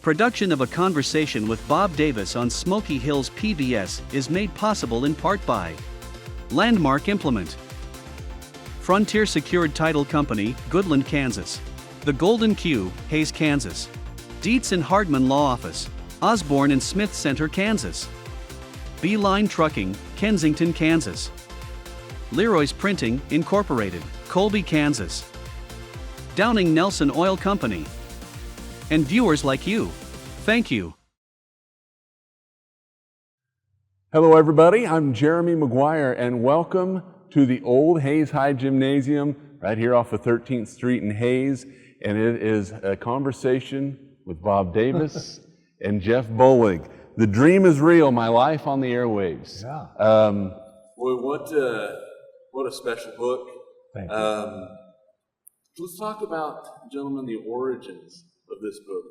Production of A Conversation with Bob Davis on Smoky Hills PBS is made possible in part by Landmark Implement, Frontier Secured Title Company, Goodland, Kansas, The Golden Q, Hayes, Kansas, Dietz and Hardman Law Office, Osborne and Smith Center, Kansas, Beeline Trucking, Kensington, Kansas, Leroy's Printing, Incorporated, Colby, Kansas, Downing Nelson Oil Company, and viewers like you. Thank you. Hello everybody, I'm Jeremy McGuire and welcome to the old Hayes High Gymnasium right here off of 13th Street in Hayes, and it is a conversation with Bob Davis and Jeff Bolig. The dream is real, my life on the airwaves. Yeah. Boy, what a special book. Thank you. Let's talk about, gentlemen, the origins of this book.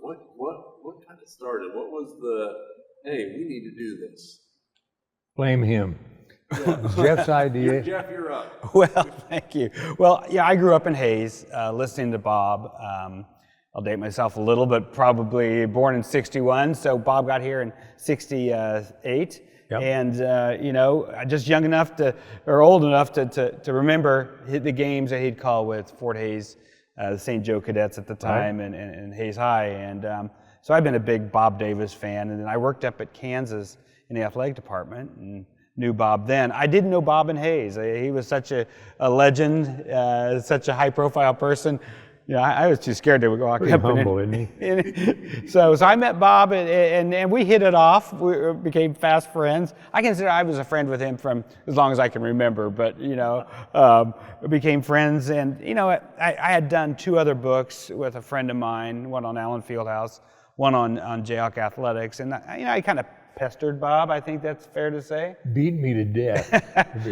What kind of started? What was the, hey, we need to do this? Blame him. Yeah. Jeff's idea. Jeff, you're up. Well, thank you. Well, yeah, I grew up in Hayes, listening to Bob. I'll date myself a little, but probably born in '61. So Bob got here in '68. Yep. And, you know, just young enough to, or old enough to remember the games that he'd call with Fort Hayes, the St. Joe Cadets at the time, right, and Hayes High. And so I've been a big Bob Davis fan. And then I worked up at Kansas in the athletic department and knew Bob then. I didn't know Bob in Hayes. He was such a legend, such a high-profile person. You know, I was too scared to walk Pretty up. Humble, isn't he? So I met Bob, and we hit it off. We became fast friends. I consider I was a friend with him from as long as I can remember. But you know, we became friends. And you know, I had done 2 other books with a friend of mine. One on Allen Fieldhouse, one on Jayhawk athletics. And you know, I kind of pestered Bob. I think that's fair to say. Beat me to death.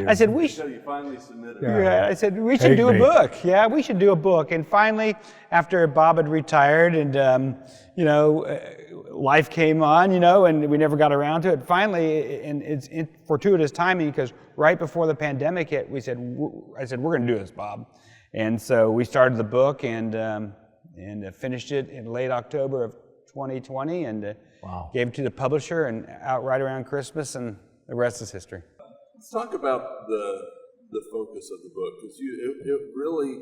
I said we should. So you finally submitted. Yeah, I said we should do a book. Yeah, we should do a book. And finally, after Bob had retired, and you know, life came on, you know, and we never got around to it. Finally, and it's in fortuitous timing because right before the pandemic hit, I said we're going to do this, Bob. And so we started the book and finished it in late October of 2020, and wow, gave it to the publisher and out right around Christmas, and the rest is history. Let's talk about the focus of the book, because it really,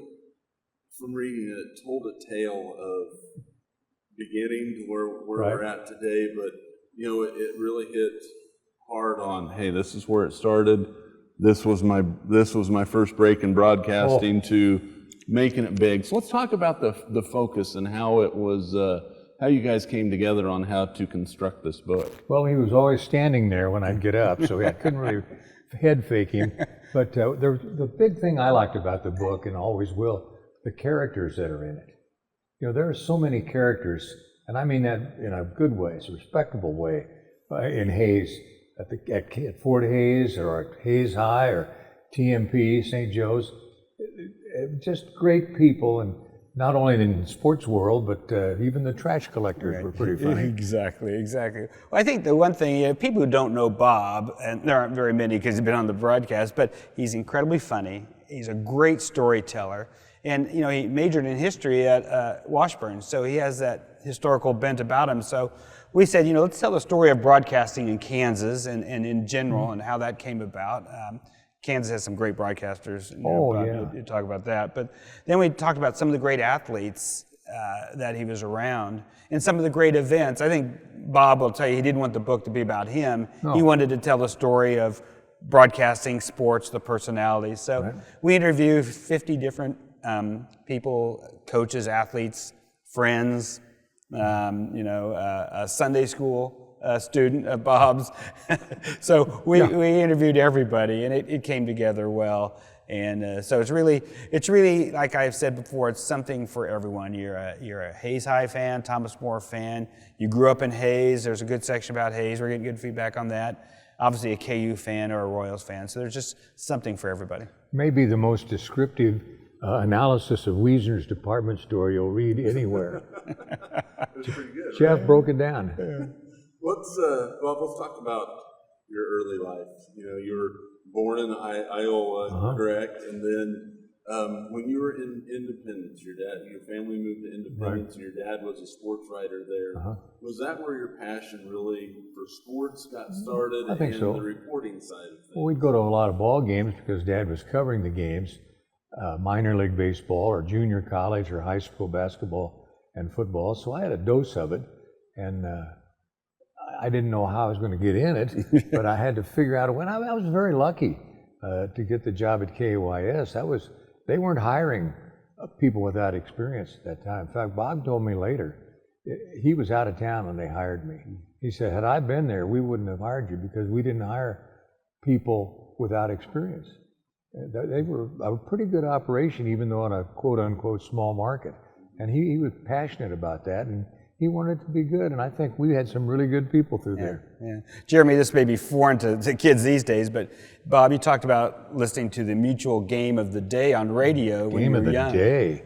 from reading it, told a tale of beginning to where right, we're at today. But you know, it really hit hard on, hey, this is where it started. This was my first break in broadcasting to making it big. So let's talk about the focus and how it was. How you guys came together on how to construct this book. Well, he was always standing there when I'd get up, so I couldn't really head fake him. But the big thing I liked about the book, and always will, the characters that are in it. You know, there are so many characters, and I mean that in a good way, it's a respectable way, in Hayes, at Fort Hayes, or at Hayes High, or TMP, St. Joe's. Just great people, and not only in the sports world, but even the trash collectors were pretty funny. Exactly. Well, I think the one thing, people who don't know Bob, and there aren't very many because he's been on the broadcast, but he's incredibly funny. He's a great storyteller. And, you know, he majored in history at Washburn, so he has that historical bent about him. So we said, you know, let's tell the story of broadcasting in Kansas and in general, and how that came about. Kansas has some great broadcasters. You know, you talk about that. But then we talked about some of the great athletes that he was around and some of the great events. I think Bob will tell you he didn't want the book to be about him. No. He wanted to tell the story of broadcasting, sports, the personalities. So right, we interviewed 50 different people, coaches, athletes, friends, you know, a Sunday school student of Bob's. So we interviewed everybody, and it came together well. And so it's really, like I've said before, it's something for everyone. You're a Hayes High fan, Thomas More fan. You grew up in Hayes. There's a good section about Hayes. We're getting good feedback on that. Obviously a KU fan or a Royals fan. So there's just something for everybody. Maybe the most descriptive analysis of Wiesner's department store you'll read anywhere. It was pretty good. Jeff right? broke it down. Yeah. Let's talk about your early life. You know, you were born in Iowa, correct? And then When you were in Independence, your family moved to Independence, and your dad was a sports writer there. Was that where your passion really for sports got started? I think so. The reporting side of things? Well, we'd go to a lot of ball games because Dad was covering the games, minor league baseball or junior college or high school basketball and football. So I had a dose of it, and I didn't know how I was going to get in it, but I had to figure out a way. I was very lucky to get the job at KYS. They weren't hiring people without experience at that time. In fact, Bob told me later, he was out of town when they hired me. He said, had I been there, we wouldn't have hired you because we didn't hire people without experience. They were a pretty good operation, even though in a quote-unquote small market. And he was passionate about that, and he wanted it to be good, and I think we had some really good people through there. Yeah. Jeremy, this may be foreign to kids these days, but Bob, you talked about listening to the Mutual Game of the Day on radio when you were young. Game of the Day.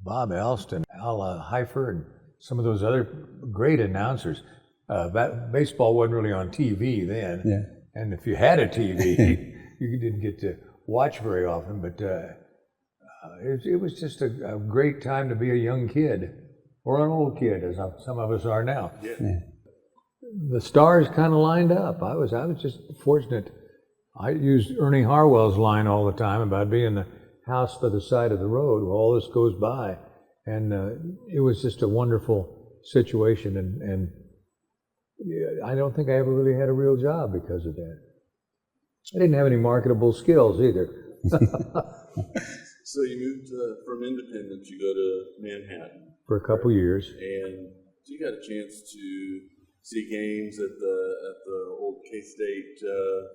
Bob Alston, Al Heifer, and some of those other great announcers. Baseball wasn't really on TV then, and if you had a TV, you didn't get to watch very often, but it was just a great time to be a young kid. Or an old kid, as some of us are now. The stars kind of lined up. I was just fortunate. I used Ernie Harwell's line all the time about being the house by the side of the road where all this goes by. And it was just a wonderful situation. And I don't think I ever really had a real job because of that. I didn't have any marketable skills either. So you moved from Independence, you go to Manhattan. For a couple years. And you got a chance to see games at the old K-State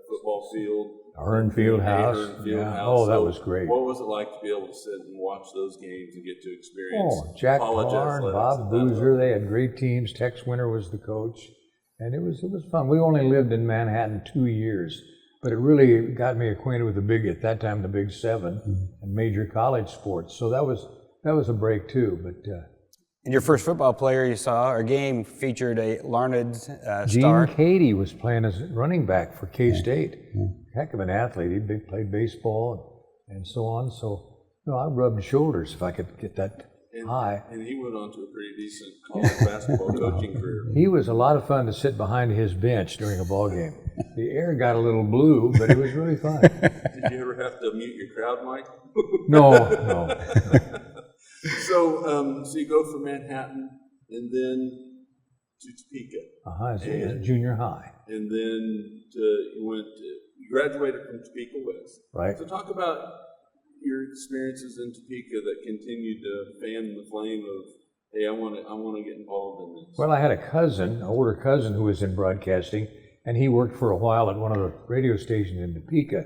football field. Hearn Field House. Oh, that was great. What was it like to be able to sit and watch those games and get to experience Jack college Carr and Bob Boozer, they had great teams. Tex Winter was the coach. And it was fun. We only lived in Manhattan 2 years, but it really got me acquainted with at that time, the Big Seven and major college sports. So that was a break too, but and your first football player you saw, or game, featured a Larned star. Gene Cady was playing as running back for K-State. Heck of an athlete. He played baseball and so on. So I rubbed shoulders if I could get that high. And he went on to a pretty decent college basketball coaching career. He was a lot of fun to sit behind his bench during a ball game. The air got a little blue, but it was really fun. Did you ever have to mute your crowd mic? No. So you go from Manhattan and then to Topeka. It's junior high. And then you graduated from Topeka West. Right. So talk about your experiences in Topeka that continued to fan the flame of, hey, I want to get involved in this. Well, I had an older cousin who was in broadcasting, and he worked for a while at one of the radio stations in Topeka.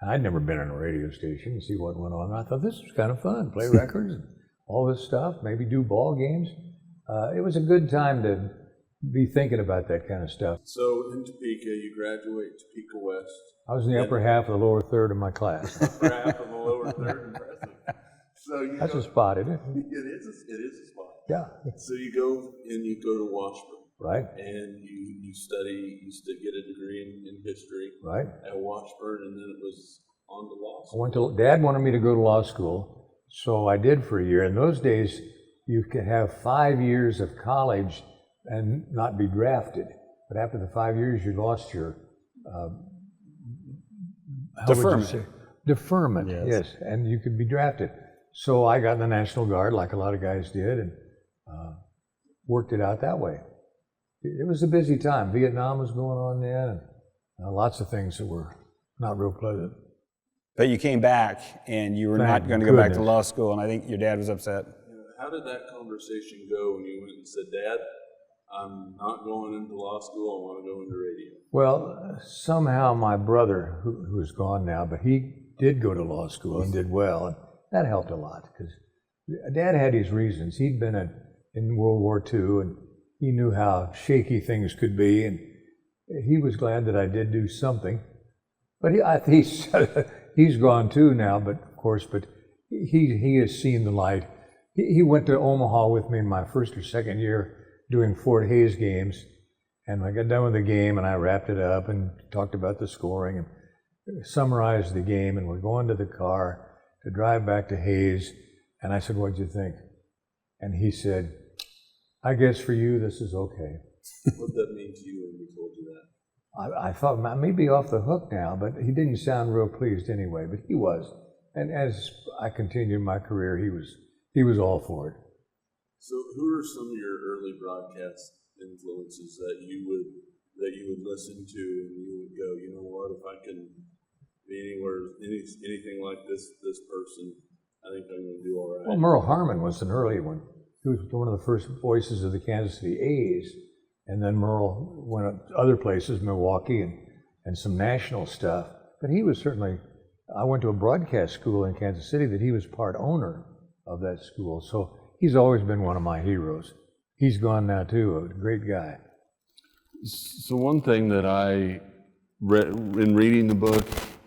I'd never been on a radio station and see what went on. And I thought this was kind of fun, play records and all this stuff, maybe do ball games. It was a good time to be thinking about that kind of stuff. So in Topeka, you graduate Topeka West. I was in the upper half of the lower third of my class. Upper half of the lower third, impressive. So That's a spot, isn't it? It is a spot. Yeah. So you go to Washburn. Right. And you get a degree in history. Right. At Washburn, and then it was on to law school. Dad wanted me to go to law school, so I did for a year. In those days, you could have 5 years of college and not be drafted. But after the 5 years, you lost your deferment. Yes, and you could be drafted. So I got in the National Guard, like a lot of guys did, and worked it out that way. It was a busy time. Vietnam was going on then, and lots of things that were not real pleasant. But you came back, and you were not going to go back to law school, and I think your dad was upset. How did that conversation go when you went and said, Dad, I'm not going into law school, I want to go into radio? Well, somehow my brother, who's gone now, but he did go to law school and did well, and that helped a lot, because Dad had his reasons. He'd been in World War II, and he knew how shaky things could be, and he was glad that I did do something. But he's gone too now, but he has seen the light. He went to Omaha with me in my first or second year doing Fort Hays games, and I got done with the game and I wrapped it up and talked about the scoring and summarized the game, and we're going to the car to drive back to Hayes, and I said, "What'd you think?" And he said, "I guess for you, this is okay." What did that mean to you when he told you that? I thought I may be off the hook now, but he didn't sound real pleased anyway, but he was. And as I continued my career, he was all for it. So who are some of your early broadcast influences that you would listen to and you would go, you know what, if I can be anything like this person, I think I'm going to do all right. Well, Merle Harmon was an early one. He was one of the first voices of the Kansas City A's. And then Merle went other places, Milwaukee and some national stuff. But he was certainly, I went to a broadcast school in Kansas City that he was part owner of that school. So he's always been one of my heroes. He's gone now too, a great guy. So one thing that I read in reading the book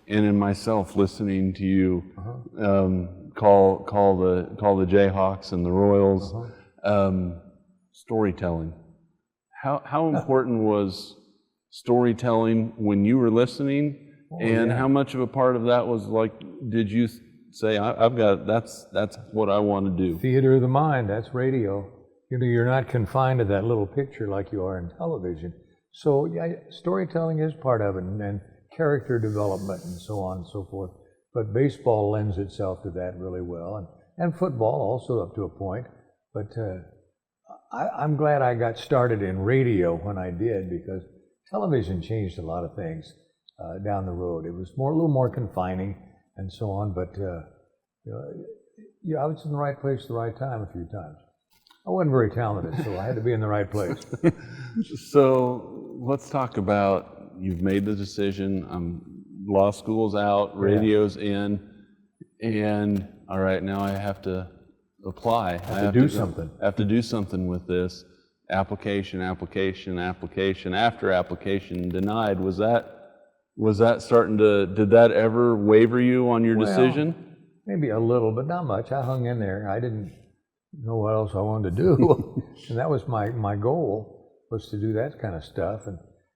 and in myself listening to you call the Jayhawks and the Royals, storytelling. How important was storytelling when you were listening, and how much of a part of that was like, did you say, I've got, that's what I want to do? Theater of the mind, that's radio. You know, you're not confined to that little picture like you are in television. So yeah, storytelling is part of it, and character development and so on and so forth. But baseball lends itself to that really well, and football also up to a point. But I'm glad I got started in radio when I did, because television changed a lot of things down the road. It was a little more confining and so on, but I was in the right place at the right time a few times. I wasn't very talented, so I had to be in the right place. So let's talk about, you've made the decision, law school's out, radio's in, and all right, now I have to apply. I have to do something. I have to do something with this. Application after application denied. Was that starting to, did that ever waver you on your decision? Maybe a little, but not much. I hung in there. I didn't know what else I wanted to do. And that was my goal, was to do that kind of stuff.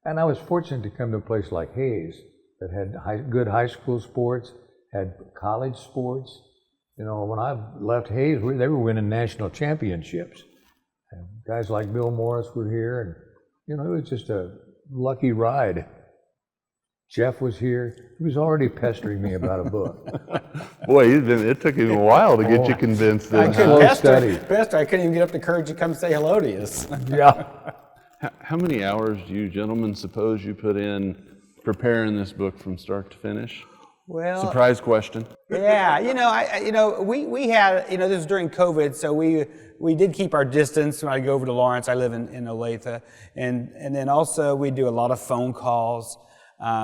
And I was fortunate to come to a place like Hayes that had good high school sports, had college sports. You know, when I left Hayes, they were winning national championships. And guys like Bill Morris were here, and, you know, it was just a lucky ride. Jeff was here. He was already pestering me about a book. Boy, it took him a while to get you convinced. I couldn't pester. I couldn't even get up the courage to come say hello to you. Yeah. How many hours do you gentlemen suppose you put in preparing this book from start to finish? Well, surprise question. Yeah, we had, this was during COVID, so we did keep our distance when I go over to Lawrence. I live in Olathe, and then also we do a lot of phone calls.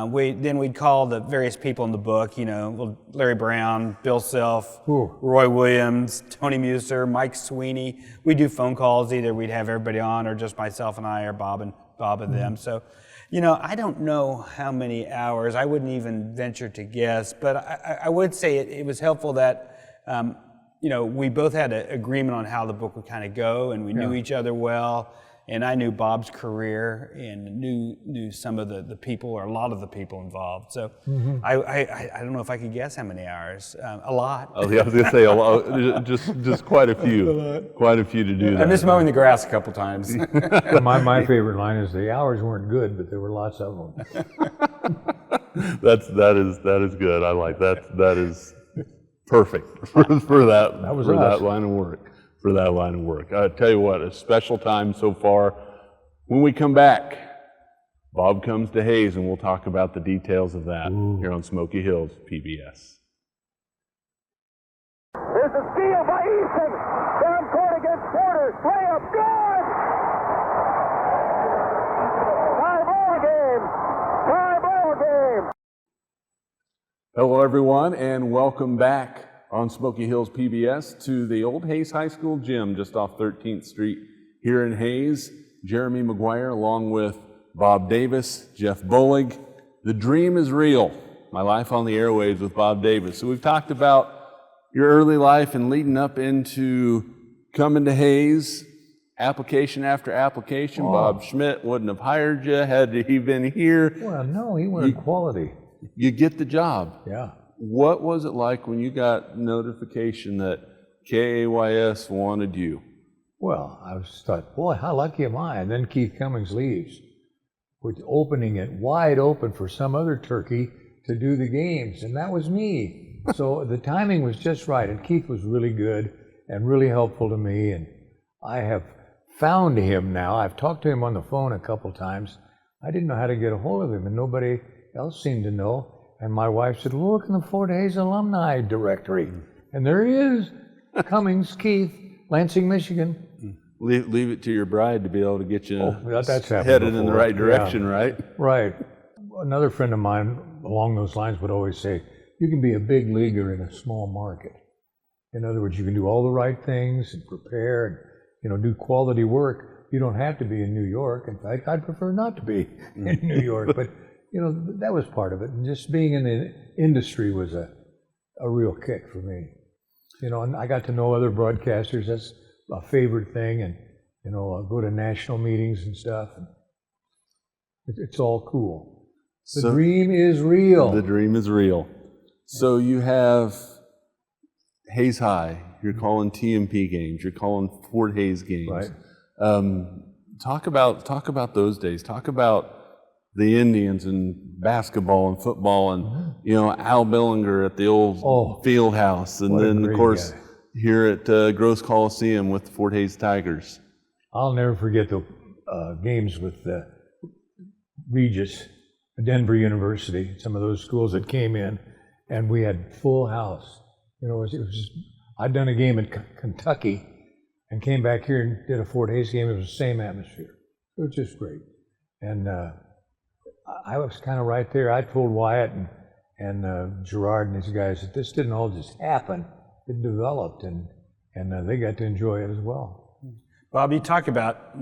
We'd call the various people in the book, Larry Brown, Bill Self, Roy Williams, Tony Muser, Mike Sweeney. We do phone calls. Either we'd have everybody on, or just myself and I, or Bob and them. So, I don't know how many hours. I wouldn't even venture to guess, but I would say it was helpful that, we both had an agreement on how the book would kind of go, and we knew each other well. And I knew Bob's career and knew some of the people, or a lot of the people involved. So I don't know if I could guess how many hours. A lot. Oh, yeah, I was going to say a lot. Just quite a few. Quite a few to do that. I missed mowing the grass a couple times. My favorite line is, the hours weren't good, but there were lots of them. That is good. I like that. That is perfect for that line of work. For that line of work. I tell you what, a special time so far. When we come back, Bob comes to Hayes, and we'll talk about the details of that here on Smoky Hills PBS. There's a steal by Easton. Down court against Porter. Layup, good! Tie ball game. Hello, everyone, and welcome back on Smoky Hills PBS to the old Hayes High School gym just off 13th Street here in Hayes. Jeremy McGuire along with Bob Davis, Jeff Bolig. The dream is real. My life on the airwaves with Bob Davis. So we've talked about your early life and leading up into coming to Hayes, application after application. Bob Schmidt wouldn't have hired you had he been here. Well, no, he wanted quality. You get the job. Yeah. what was it like when you got notification that KAYS wanted you? Well, I was thought, boy, how lucky am I? And then Keith Cummings leaves, with opening it wide open for some other turkey to do the games, and that was me. So the timing was just right, and Keith was really good and really helpful to me, and I have found him now. I've talked to him on the phone a couple times. I didn't know how to get a hold of him, and nobody else seemed to know. And my wife said, look in the Fort Hays alumni directory. And there he is, Cummings, Keith, Lansing, Michigan. Leave it to your bride to be able to get you that's headed in the right direction, right? Right. Another friend of mine along those lines would always say, you can be a big leaguer in a small market. In other words, you can do all the right things and prepare and do quality work. You don't have to be in New York. In fact, I'd prefer not to be in New York, but that was part of it. And just being in the industry was a real kick for me. And I got to know other broadcasters. That's a favorite thing. And, I'll go to national meetings and stuff. And it's all cool. The dream is real. The dream is real. So you have Hays High. You're calling TMP games. You're calling Fort Hays games. Right. Talk about those days. Talk about the Indians and basketball and football and Al Billinger at the old field house, and then of course here at Gross Coliseum with the Fort Hays Tigers. I'll never forget the games with Regis, Denver University, some of those schools that came in, and we had full house. It was just, I'd done a game in Kentucky and came back here and did a Fort Hays game. It was the same atmosphere. It was just great. And I was kind of right there. I told Wyatt and Gerard and these guys that this didn't all just happen. It developed, and they got to enjoy it as well. Bob, you talk about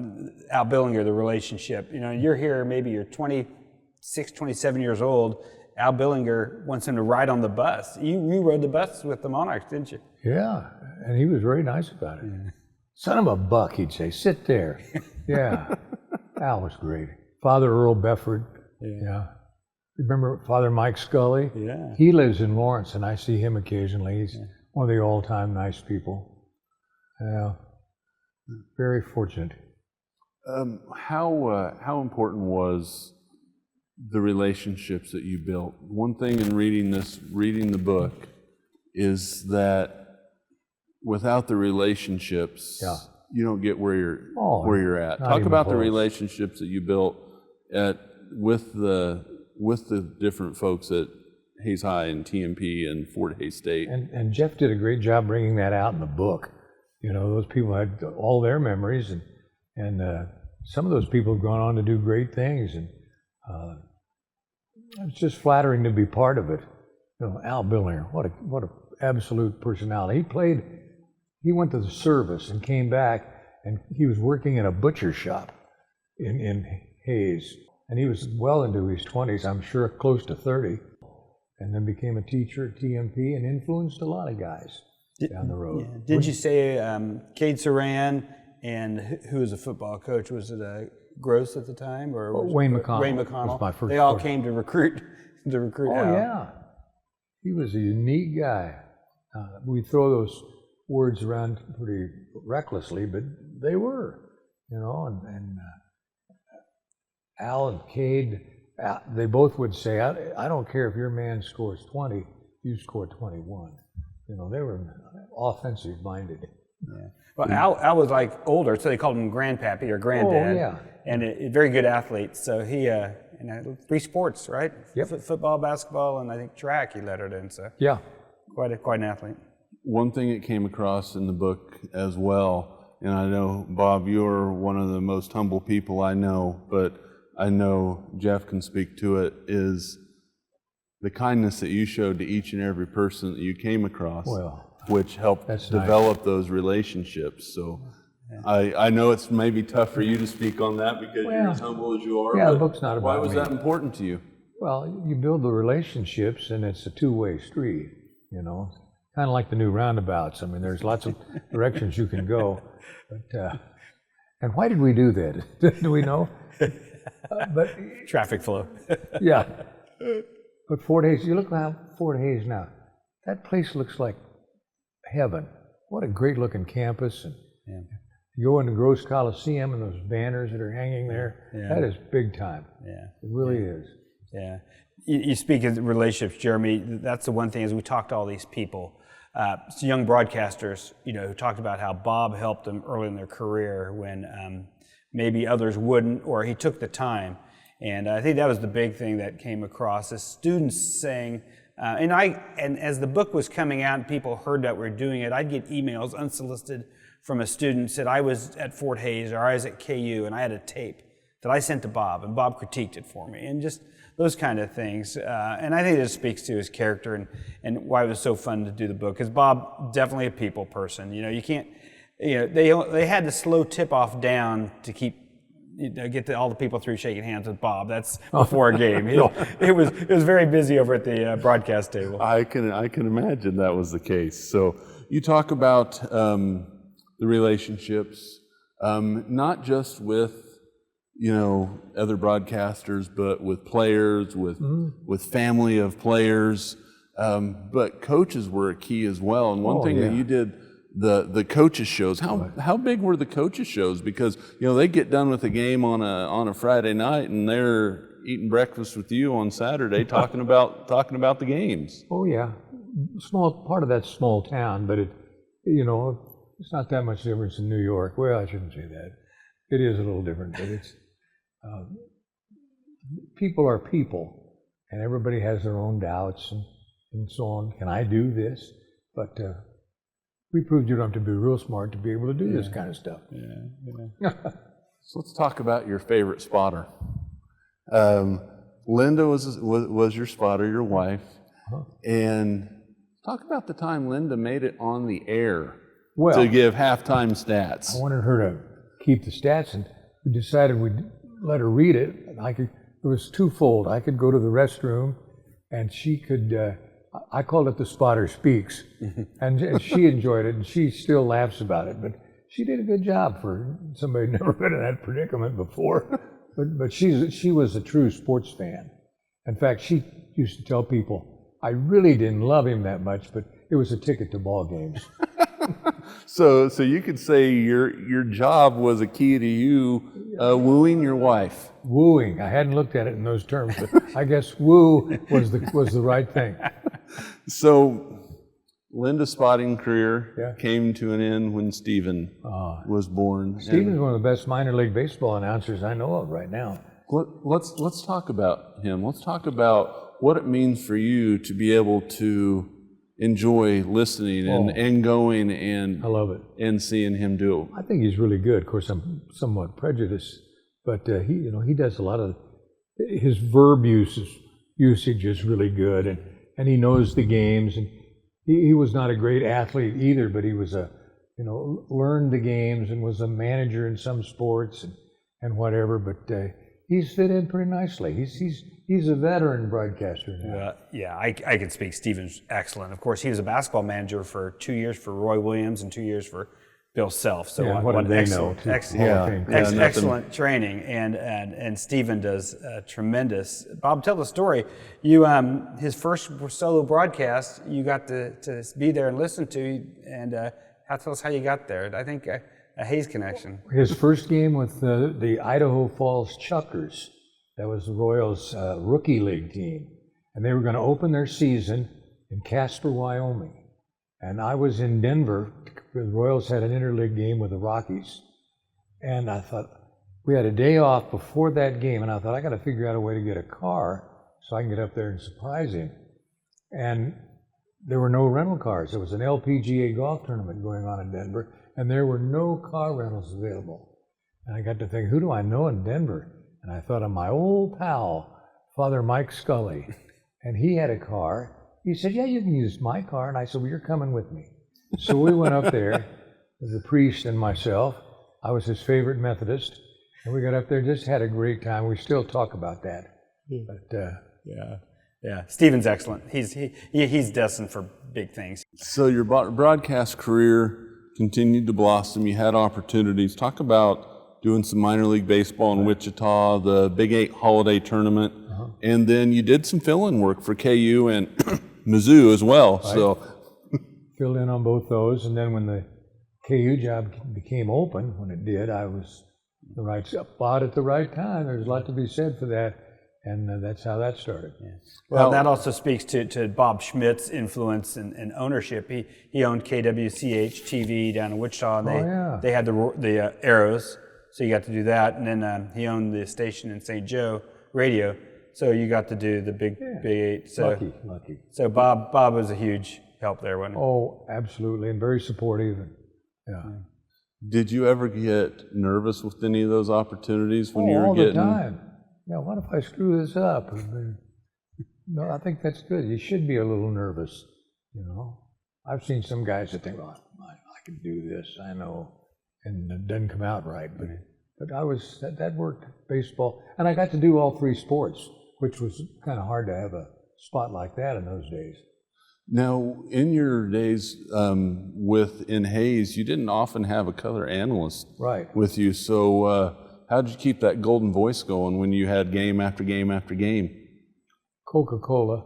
Al Billinger, the relationship. You're here, maybe you're 26, 27 years old. Al Billinger wants him to ride on the bus. You rode the bus with the Monarchs, didn't you? Yeah, and he was very nice about it. Yeah. Son of a buck, he'd say, sit there. Yeah, Al was great. Father Earl Befford. Yeah. Remember Father Mike Scully? Yeah. He lives in Lawrence, and I see him occasionally. He's one of the all-time nice people. Yeah. Very fortunate. How important was the relationships that you built? One thing in reading the book, is that without the relationships, you don't get where you're at. Talk about the relationships that you built with the different folks at Hays High and TMP and Fort Hays State. And Jeff did a great job bringing that out in the book. Those people had all their memories, and some of those people have gone on to do great things, and it's just flattering to be part of it. Al Billinger, what an absolute personality. He went to the service and came back, and he was working in a butcher shop in Hays. And he was well into his 20s, I'm sure close to 30, and then became a teacher at TMP and influenced a lot of guys down the road. Yeah. Did you say Cade Saran and who was a football coach? Was it Gross at the time, or Wayne McConnell? Wayne McConnell. Was my first they all coach. came to recruit Al. Yeah, he was a unique guy. We throw those words around pretty recklessly, but they were, and Al and Cade, they both would say, I don't care if your man scores 20, you score 21. They were offensive minded. Yeah. Well, Al was like older, so they called him Grandpappy or Granddad. Oh, yeah. And a very good athlete. So he, 3 sports, right? Yep. Football, basketball, and I think track he lettered in. So yeah, quite an athlete. One thing that came across in the book as well, and I know, Bob, you're one of the most humble people I know, but I know Jeff can speak to it, is the kindness that you showed to each and every person that you came across, which helped develop those relationships. So I know it's maybe tough for you to speak on that because you're as humble as you are. Yeah, the book's not about Why was me. that important to you? Well, you build the relationships, and it's a two-way street, kind of like the new roundabouts. I mean, there's lots of directions you can go. But and why did we do that? Do we know? But traffic flow. yeah. But Fort Hays, you look how Fort Hays now. that place looks like heaven. What a great looking campus. And you go into Gross Coliseum and those banners that are hanging there, that is big time. Yeah. It really is. Yeah. You speak of relationships, Jeremy. That's the one thing as we talk to all these people, young broadcasters, who talked about how Bob helped them early in their career when maybe others wouldn't, or he took the time. And I think that was the big thing that came across, is students saying, and as the book was coming out and people heard that we're doing it, I'd get emails unsolicited from a student said, I was at Fort Hays or I was at KU and I had a tape that I sent to Bob and Bob critiqued it for me, and just those kind of things. And I think it speaks to his character and why it was so fun to do the book, because Bob, definitely a people person. You can't, they had to slow tip-off down to get all the people through shaking hands with Bob. That's before a game. It was very busy over at the broadcast table. I can imagine that was the case. So you talk about the relationships, not just with other broadcasters, but with players, with family of players, but coaches were a key as well. And one thing that you did, the coaches shows. How big were the coaches shows? Because they get done with a game on a Friday night and they're eating breakfast with you on Saturday, talking about the games. Oh yeah, small part of that small town, but it's not that much difference in New York. Well, I shouldn't say that. It is a little different, but it's people are people, and everybody has their own doubts and so on. Can I do this? But we proved you don't have to be real smart to be able to do this kind of stuff. So let's talk about your favorite spotter. Linda was your spotter, your wife, and talk about the time Linda made it on the air to give halftime stats. I wanted her to keep the stats, and we decided we'd let her read it. It was twofold. I could go to the restroom, and she could. I called it the Spotter Speaks, and she enjoyed it, and she still laughs about it. But she did a good job for somebody who'd never been in that predicament before. But she was a true sports fan. In fact, she used to tell people, I really didn't love him that much, but it was a ticket to ball games. So you could say your job was a key to you wooing your wife. Wooing. I hadn't looked at it in those terms, but I guess woo was the right thing. So Linda's spotting career came to an end when Stephen was born. Stephen's one of the best minor league baseball announcers I know of right now. Let's talk about him. Let's talk about what it means for you to be able to enjoy listening and going and I love it. And seeing him do it. I think he's really good. Of course, I'm somewhat prejudiced, but he does a lot of his verb usage is really good, and he knows the games. And he was not a great athlete either, but he was learned the games and was a manager in some sports and whatever. But he's fit in pretty nicely. He's a veteran broadcaster now. I can speak. Stephen's excellent. Of course, he was a basketball manager for 2 years for Roy Williams and 2 years for Bill Self. So what did they know? Excellent training, and Stephen does tremendous. Bob, tell the story. You his first solo broadcast, you got to be there and listen to, and tell us how you got there. I think a Hayes connection. His first game with the Idaho Falls Chuckers. That was the Royals' rookie league team. And they were going to open their season in Casper, Wyoming. And I was in Denver. The Royals had an interleague game with the Rockies. And I thought, we had a day off before that game, and I thought, I got to figure out a way to get a car so I can get up there and surprise him. And there were no rental cars. There was an LPGA golf tournament going on in Denver, and there were no car rentals available. And I got to think, who do I know in Denver? And I thought of my old pal, Father Mike Scully, and he had a car. He said, yeah, you can use my car. And I said, well, you're coming with me. So we went up there, the priest and myself. I was his favorite Methodist. And we got up there, just had a great time. We still talk about that. But yeah. Stephen's excellent. He's destined for big things. So your broadcast career continued to blossom. You had opportunities. Talk about doing some minor league baseball in Wichita, the Big 8 holiday tournament, and then you did some fill-in work for KU and Mizzou as well. Right. So Filled in on both those, and then when the KU job became open, when it did, I was the right spot at the right time. There's a lot to be said for that, and that's how that started. Yeah. Well, that also speaks to Bob Schmidt's influence and ownership. He owned KWCH TV down in Wichita, and they had the Arrows, so you got to do that. And then he owned the station in St. Joe Radio, so you got to do the Big Eight. So lucky. So Bob was a huge help there, wasn't he? Oh, absolutely, and very supportive. Yeah. did you ever get nervous with any of those opportunities when you were getting? All the time. Yeah, what if I screw this up? No, I think that's good. You should be a little nervous, you know. I've seen some guys that think, well, I can do this, I know, and it doesn't come out right. But that worked, baseball. And I got to do all three sports, which was kind of hard to have a spot like that in those days. Now, in your days in Hayes, you didn't often have a color analyst with you. So how did you keep that golden voice going when you had game after game after game? Coca-Cola.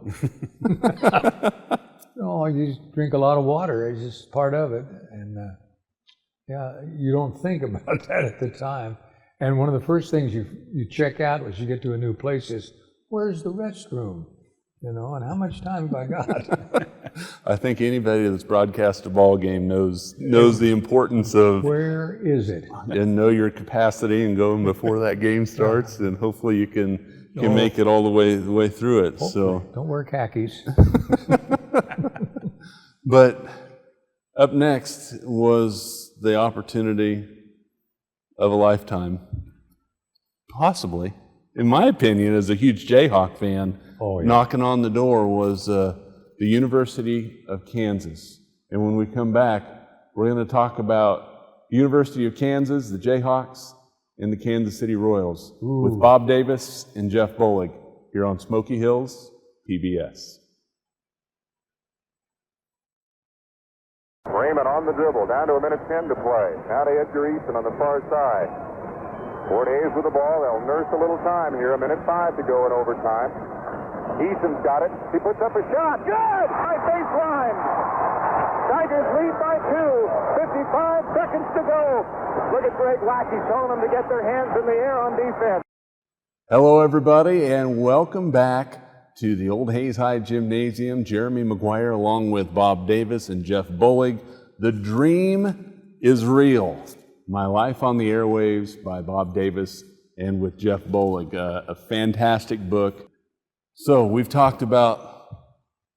No, you just drink a lot of water. It's just part of it. And you don't think about that at the time. And one of the first things you check out as you get to a new place is, where's the restroom? You know, and how much time have I got? I think anybody that's broadcast a ball game knows the importance of where is it, and know your capacity and going before that game starts, and hopefully you can make it all the way through it. Hopefully. So don't wear khakis. But up next was the opportunity of a lifetime, possibly. In my opinion, as a huge Jayhawk fan, knocking on the door was the University of Kansas. And when we come back, we're going to talk about University of Kansas, the Jayhawks, and the Kansas City Royals with Bob Davis and Jeff Bolig here on Smoky Hills PBS. Raymond on the dribble, down to 1:10 to play. Now to Edgar Easton on the far side. Fort Hayes with the ball. They'll nurse a little time here. 1:05 to go in overtime. Easton's got it. He puts up a shot. Good! High baseline. Tigers lead by 2. 55 seconds to go. Look at Greg Lackey telling them to get their hands in the air on defense. Hello, everybody, and welcome back to the Old Hayes High Gymnasium. Jeremy McGuire along with Bob Davis and Jeff Bolig. The Dream is Real. My Life on the Airwaves by Bob Davis and with Jeff Bolig. A fantastic book. So we've talked about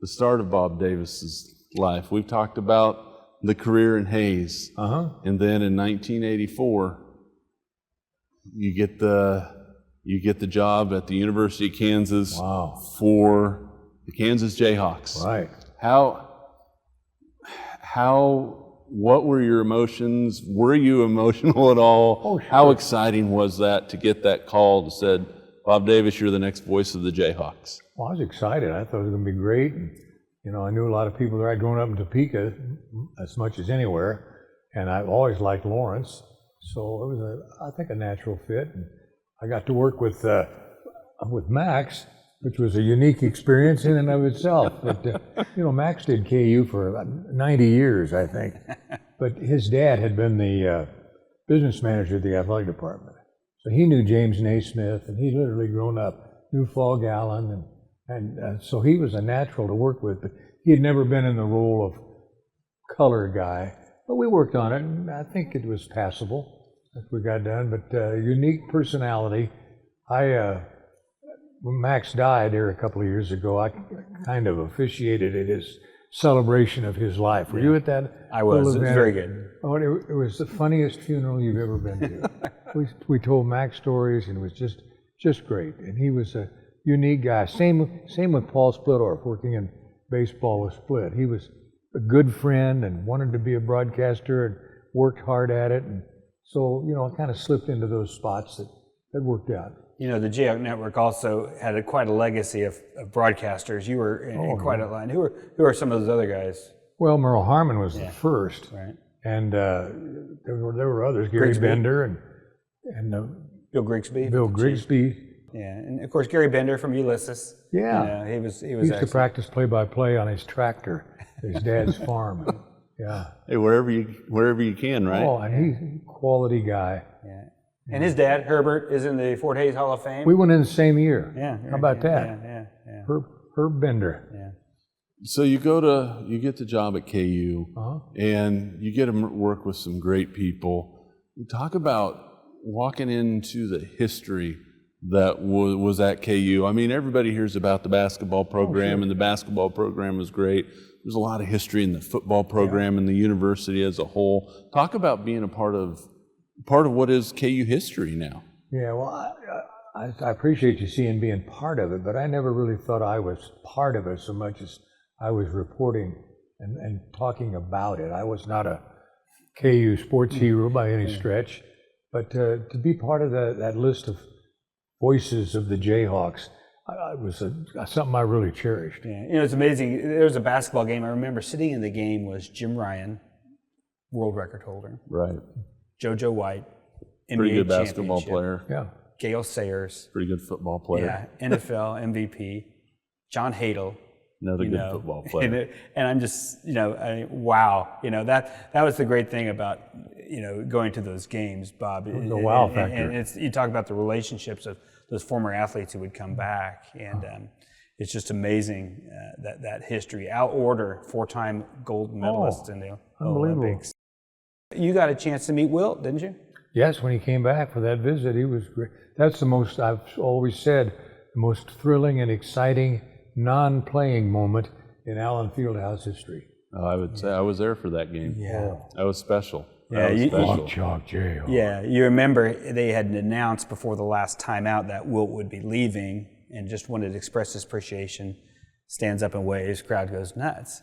the start of Bob Davis's life. We've talked about the career in Hayes. And then in 1984, you get the job at the University of Kansas for the Kansas Jayhawks. Right. What were your emotions? Were you emotional at all? Oh, sure. How exciting was that to get that call that said, Bob Davis, you're the next voice of the Jayhawks? Well, I was excited. I thought it was going to be great. And, you know, I knew a lot of people there. I'd grown up in Topeka as much as anywhere, and I've always liked Lawrence. So it was, I think, a natural fit. And I got to work with Max, which was a unique experience in and of itself. But, you know, Max did KU for about 90 years, I think. But his dad had been the business manager of the athletic department. So he knew James Naismith, and he'd literally grown up, knew Fall Gallen, and so he was a natural to work with. But he had never been in the role of color guy. But we worked on it, and I think it was passable as we got done. But unique personality. When Max died here a couple of years ago, I kind of officiated at his celebration of his life. Were you at that? I was. It was very good. Oh, it was the funniest funeral you've ever been to. we told Max stories, and it was just great. And he was a unique guy. Same with Paul Splittorff, working in baseball with Split. He was a good friend and wanted to be a broadcaster and worked hard at it. And so, you know, I kind of slipped into those spots that worked out. You know, the Jayhawk Network also had quite a legacy of broadcasters. You were in quite a line. Who are some of those other guys? Well, Merle Harmon was the first, right? And there were others, Gary Bender and Bill Grigsby. Bill Grigsby. Yeah, and of course Gary Bender from Ulysses. Yeah. You know, he was He used to excellent. practice play-by-play on his tractor, at his dad's farm. Yeah. Hey, wherever you can, right? Oh, and he's a quality guy. Yeah. And his dad, Herbert, is in the Fort Hays Hall of Fame. We went in the same year. Yeah. How about that? Yeah. Herb Bender. Yeah. So you get the job at KU, and you get to work with some great people. Talk about walking into the history that was at KU. I mean, everybody hears about the basketball program, and the basketball program was great. There's a lot of history in the football program and the university as a whole. Talk about being a part of what is KU history now. Yeah, well, I appreciate you seeing being part of it, but I never really thought I was part of it so much as I was reporting and talking about it. I was not a KU sports hero by any stretch, but to be part of that list of voices of the Jayhawks was something I really cherished. Yeah. You know, it's amazing. There was a basketball game. I remember sitting in the game was Jim Ryan, world record holder. Right. JoJo White, NBA Pretty good basketball championship. player. Yeah. Gail Sayers. Pretty good football player. Yeah, NFL MVP. John Hadle. Another good football player. And I'm just, wow. That was the great thing about, going to those games, Bob. The wow factor. And you talk about the relationships of those former athletes who would come back. And it's just amazing that history. Al Order, 4-time gold medalist in the Olympics. You got a chance to meet Wilt, didn't you? Yes, when he came back for that visit, he was great. That's the most, I've always said, the most thrilling and exciting non-playing moment in Allen Fieldhouse history. I would say I was there for that game. Yeah. That was special. Yeah, Jayhawk. Yeah, you remember they had announced before the last time out that Wilt would be leaving and just wanted to express his appreciation, stands up and waves, crowd goes nuts.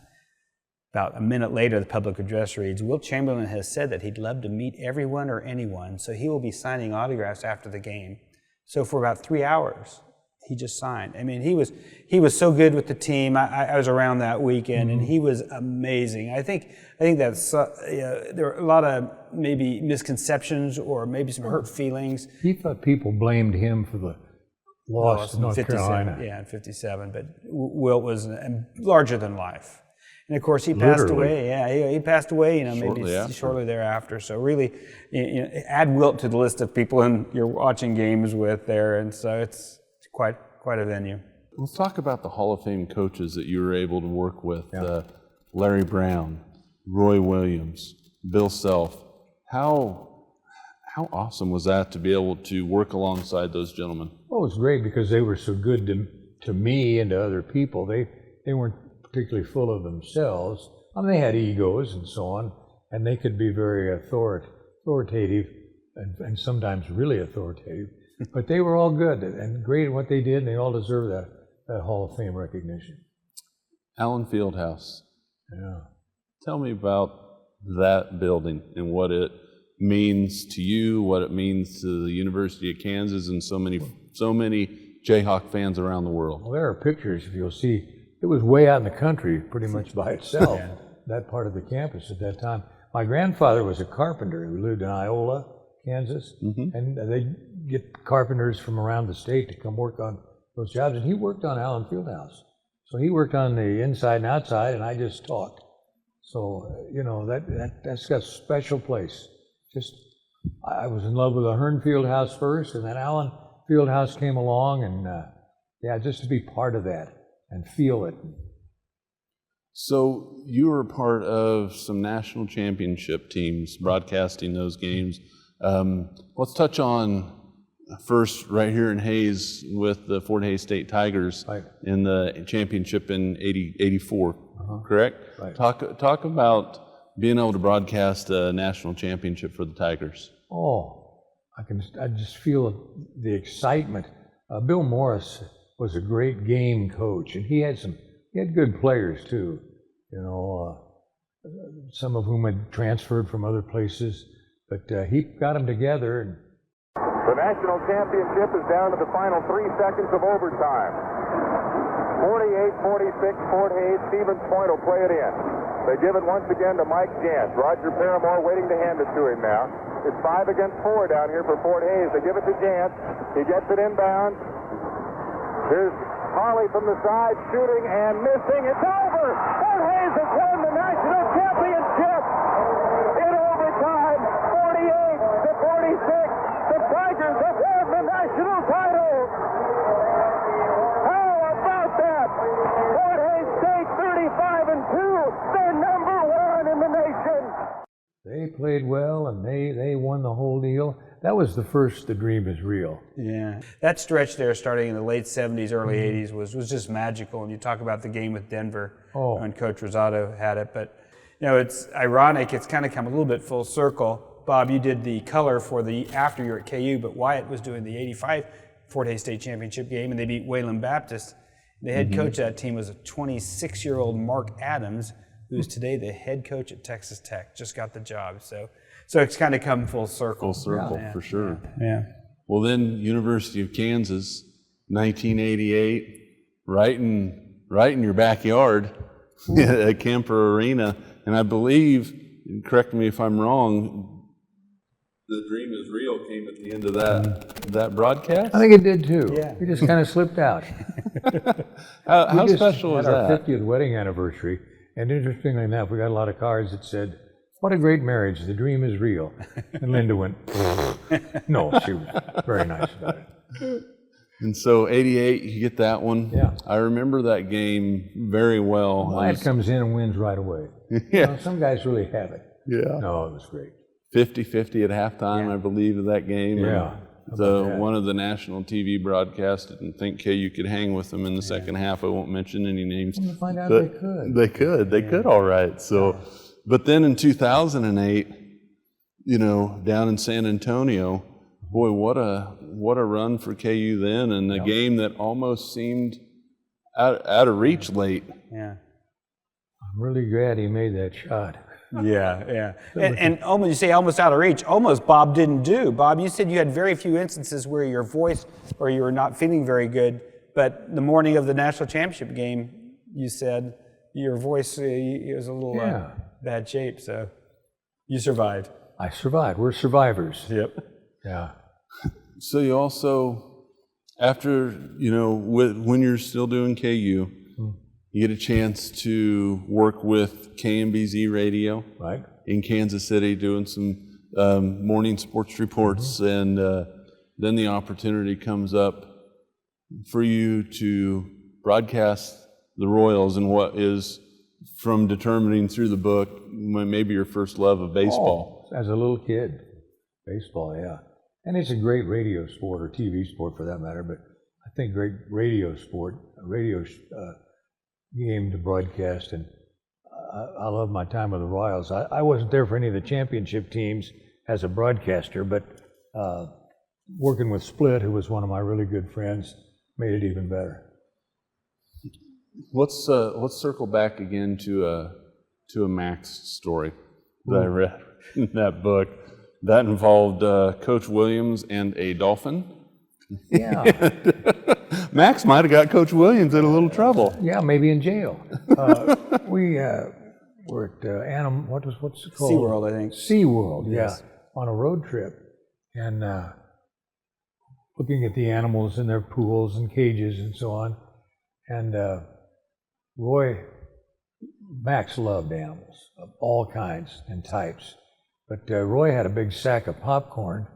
About a minute later, the public address reads, Wilt Chamberlain has said that he'd love to meet everyone or anyone, so he will be signing autographs after the game. So for about 3 hours, he just signed. I mean, he was so good with the team. I was around that weekend, and he was amazing. I think that's there are a lot of maybe misconceptions or maybe some hurt feelings. He thought people blamed him for the loss to North Carolina. Yeah, in '57. But Wilt was larger than life. And of course, he passed away. Yeah, he passed away. Shortly thereafter. So really, add Wilt to the list of people you're watching games with there, and so it's quite a venue. Let's talk about the Hall of Fame coaches that you were able to work with. Larry Brown, Roy Williams, Bill Self. How awesome was that to be able to work alongside those gentlemen? Well, it was great because they were so good to me and to other people. They weren't particularly full of themselves. I mean, they had egos and so on, and they could be very authoritative and sometimes really authoritative. But they were all good and great at what they did, and they all deserve that Hall of Fame recognition. Allen Fieldhouse. Yeah. Tell me about that building and what it means to you, what it means to the University of Kansas and so many Jayhawk fans around the world. Well, there are pictures, if you'll see. It was way out in the country, pretty much by itself, that part of the campus at that time. My grandfather was a carpenter who lived in Iola, Kansas, and they'd get carpenters from around the state to come work on those jobs, and he worked on Allen Fieldhouse. So he worked on the inside and outside, and I just talked. So, that's got a special place. I was in love with the Hearn Fieldhouse first, and then Allen Fieldhouse came along, and just to be part of that and feel it. So you were a part of some national championship teams broadcasting those games. Let's touch on first right here in Hays with the Fort Hays State Tigers in the championship in 84, correct? Right. Talk about being able to broadcast a national championship for the Tigers. Oh, I just feel the excitement. Bill Morris was a great game coach, and he had good players too. Some of whom had transferred from other places, but he got them together. And the national championship is down to the final 3 seconds of overtime. 48-46, Fort Hays. Stevens Point will play it in. They give it once again to Mike Jantz. Roger Paramore waiting to hand it to him now. It's 5 against 4 down here for Fort Hays. They give it to Jantz. He gets it inbound. Here's Holly from the side, shooting and missing. It's over. Fort Hays has won the national championship in overtime, 48-46. The Tigers have won the national title. How about that? Fort Hays State 35-2. They're number one in the nation. They played well, and they won the whole deal. That was the first The Dream is Real. Yeah, that stretch there, starting in the late '70s, early '80s, was just magical. And you talk about the game with Denver when Coach Rosado had it, but you know, it's ironic. It's kind of come a little bit full circle. Bob, you did the color for the after you're at KU, but Wyatt was doing the '85 Fort Hays State Championship game, and they beat Wayland Baptist. The head coach of that team was a 26-year-old Mark Adams, who's today the head coach at Texas Tech. Just got the job, so it's kind of come full circle. Full circle, for sure. Yeah. Well, then University of Kansas, 1988, right in your backyard at Kemper Arena, and I believe, and correct me if I'm wrong, The Dream is Real came at the end of that broadcast. I think it did too. Yeah. We just kind of slipped out. How special is had our that? 50th wedding anniversary, and interestingly enough, we got a lot of cards that said, "What a great marriage, the dream is real." And Linda went, no, she was very nice about it. And so 88, you get that one. Yeah. I remember that game very well. Wyatt comes in and wins right away. Yeah. You know, some guys really have it. Yeah. No, it was great. 50-50 at halftime, I believe, of that game. Yeah. One of the national TV broadcasts didn't think KU could hang with them in the second half. I won't mention any names. Come to find out but they could. They could all right. So, but then in 2008, you know, down in San Antonio, boy, what a run for KU then, and a game that almost seemed out of reach late. Yeah. I'm really glad he made that shot. Yeah. And almost, you say almost out of reach, almost Bob didn't do. Bob, you said you had very few instances where your voice or you were not feeling very good, but the morning of the national championship game, you said your voice was a little bad shape, so you survived. I survived. We're survivors. Yep. Yeah. So you also, after, you know, when you're still doing KU, you get a chance to work with KMBZ Radio in Kansas City, doing some morning sports reports, and then the opportunity comes up for you to broadcast the Royals and what is, from determining through the book, maybe your first love of baseball. Oh, as a little kid, baseball, yeah. And it's a great radio sport, or TV sport for that matter, but I think great radio sport, radio game to broadcast, and I love my time with the Royals. I wasn't there for any of the championship teams as a broadcaster, but working with Split, who was one of my really good friends, made it even better. Let's circle back again to a Max story that I read in that book. That involved Coach Williams and a dolphin. Yeah. Max might have got Coach Williams in a little trouble. Yeah, maybe in jail. We were at what's it called? SeaWorld, I think. SeaWorld, yeah, on a road trip, and looking at the animals in their pools and cages and so on. And Max loved animals of all kinds and types, but Roy had a big sack of popcorn,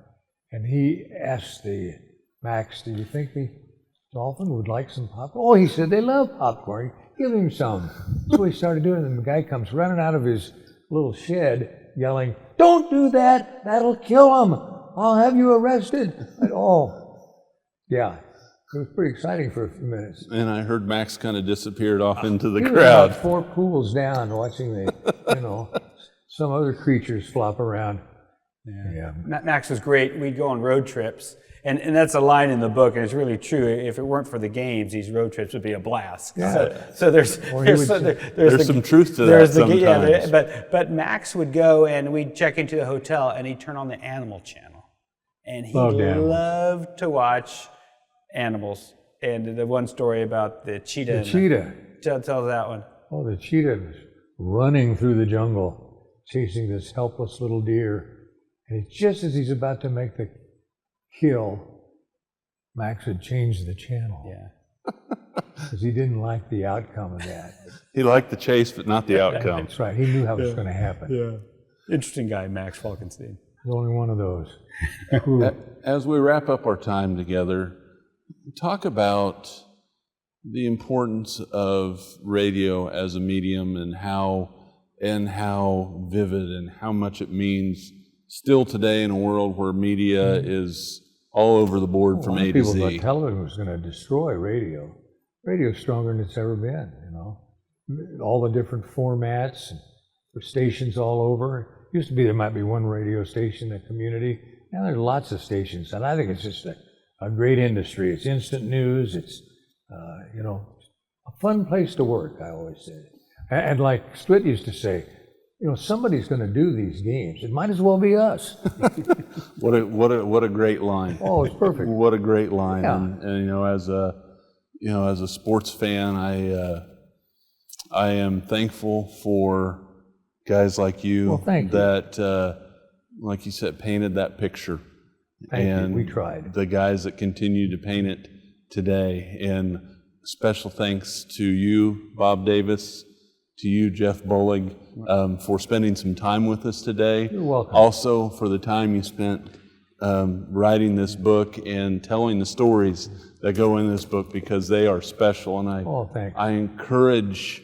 and he asked Max, "Do you think the dolphin would like some popcorn?" "Oh," he said, "they love popcorn. Give him some." So he started doing it, and the guy comes running out of his little shed yelling, "Don't do that! That'll kill him! I'll have you arrested!" And, yeah. It was pretty exciting for a few minutes. And I heard Max kind of disappeared off into the He was crowd. about 4 pools down watching some other creatures flop around. Yeah. Max was great. We'd go on road trips. And that's a line in the book, and it's really true. If it weren't for the games, these road trips would be a blast. Yeah. So there's some truth to that sometimes. But Max would go, and we'd check into the hotel, and he'd turn on the Animal Channel, and he loved to watch animals. And the one story about the cheetah. The cheetah. Tell that one. Oh, the cheetah was running through the jungle, chasing this helpless little deer, and just as he's about to make the kill, Max had changed the channel. Yeah. because he didn't like the outcome of that. He liked the chase, but not the outcome. That's right. He knew how it was going to happen. Yeah. Interesting guy, Max Falkenstein. He's only one of those. As we wrap up our time together, talk about the importance of radio as a medium and how vivid and how much it means still today in a world where media is all over the board from A to People Z. thought television was going to destroy radio. Radio's stronger than it's ever been, you know. All the different formats, for stations all over. It used to be there might be one radio station in a community. Now there's lots of stations, and I think it's just a great industry. It's instant news. It's, you know, a fun place to work, I always say. And like Stwitt used to say, you know, somebody's going to do these games. It might as well be us. What a great line. Oh, it's perfect. What a great line. Yeah. And you know, as a sports fan, I am thankful for guys like you, Well, thank you. that, like you said, painted that picture. Thank you. We tried. The guys that continue to paint it today. And special thanks to you, Bob Davis, to you, Jeff Bollig, for spending some time with us today. You're welcome. Also for the time you spent writing this book and telling the stories that go in this book, because they are special. And thank you. I encourage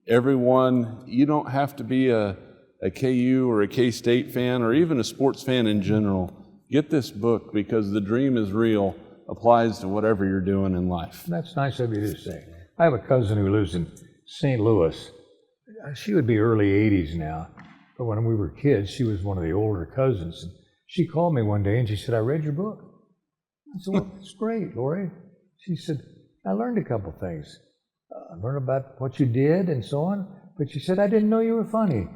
everyone, you don't have to be a KU or a K-State fan or even a sports fan in general. Get this book, because The Dream is Real applies to whatever you're doing in life. That's nice of you to say. I have a cousin who lives in St. Louis. She would be early 80s now, but when we were kids, she was one of the older cousins. And she called me one day and she said, "I read your book." I said, "Well, that's great, Lori." She said, "I learned a couple things. I learned about what you did and so on, but she said, I didn't know you were funny."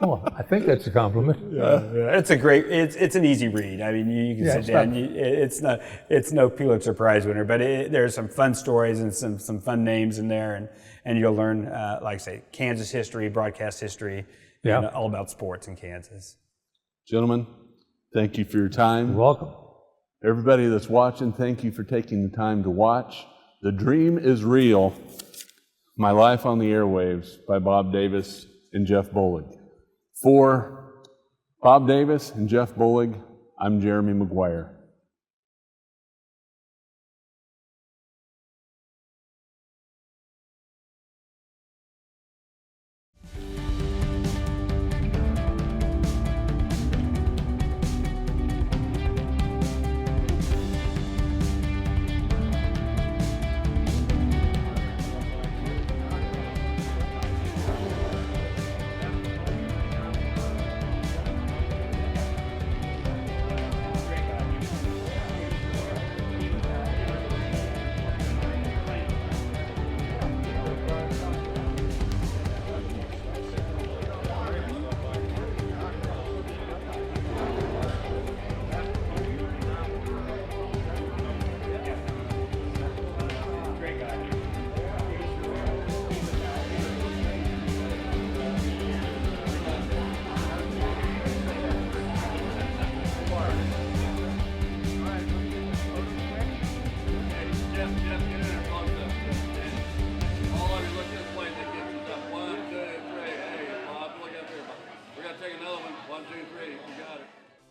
Well, I think that's a compliment. Yeah. It's a great. It's an easy read. I mean, you can sit down. It's no Pulitzer Prize winner, but there's some fun stories and some fun names in there, and you'll learn, like I say, Kansas history, broadcast history, and all about sports in Kansas. Gentlemen, thank you for your time. You're welcome. Everybody that's watching, thank you for taking the time to watch. The Dream is Real, My Life on the Airwaves by Bob Davis and Jeff Bollig. For Bob Davis and Jeff Bollig, I'm Jeremy McGuire.